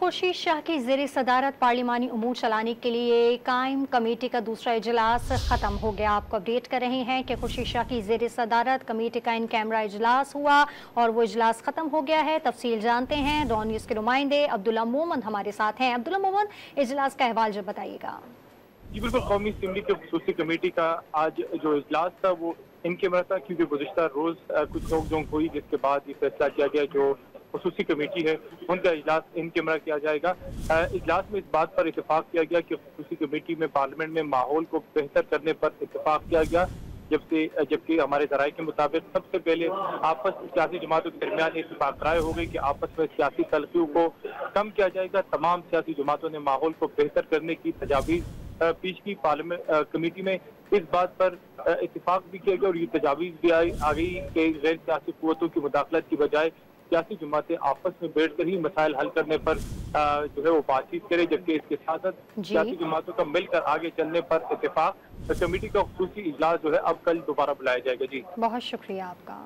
खुर्शीद शाह की ज़ेर सदारत पार्लिमानी उमूर चलाने के लिए कायम कमेटी का दूसरा इजलास ख़त्म हो गया। आपको अपडेट कर रहे हैं कि खुर्शीद शाह की ज़ेर सदारत कमेटी का इन कैमरा इजलास हुआ और वो इजलास ख़त्म हो गया है। तफसील जानते हैं, डॉन न्यूज़ के नुमाइंदे अब्दुल्ला मोहम्मद हमारे साथ हैं। अब्दुल्ला मोहम्मद, इजलास का अहवाल जब बताइएगा। जी बिल्कुल, कौमी असम्बली की खुसूसी कमेटी का आज जो इजलास था वो इन कैमरा था, क्योंकि गुज़िश्ता रोज़ कुछ नोक-झोंक हुई, जिसके बाद ये फैसला किया गया जो खुसूसी कमेटी है उनका इजलास इन कैमरा किया जाएगा। इजलास में इस बात पर इत्तेफाक किया गया कि खुसूसी कमेटी में पार्लियामेंट में माहौल को बेहतर करने पर इत्तेफाक किया गया, जबकि हमारे ज़राए के मुताबिक सबसे पहले आपस सियासी जमातों के दरमियान इत्तेफाक राय हो गई कि आपस में सियासी तलखियों को कम किया जाएगा। तमाम सियासी जमातों ने माहौल को बेहतर करने की तजावीज़ पेश की। पार्लियामेंट कमेटी में इस बात पर इत्तेफाक भी किया गया और ये तजावीज़ भी आ गई कि गैर सियासी कुव्वतों की मुदाखलत की बजाय सियासी जमातें आपस में बैठकर ही मसाइल हल करने पर जो है वो बातचीत करे, जबकि इसके साथ साथ सियासी जमातों का मिलकर आगे चलने पर इत्तेफाक। कमेटी का खुसूसी इजलास जो है अब कल दोबारा बुलाया जाएगा। जी, बहुत शुक्रिया आपका।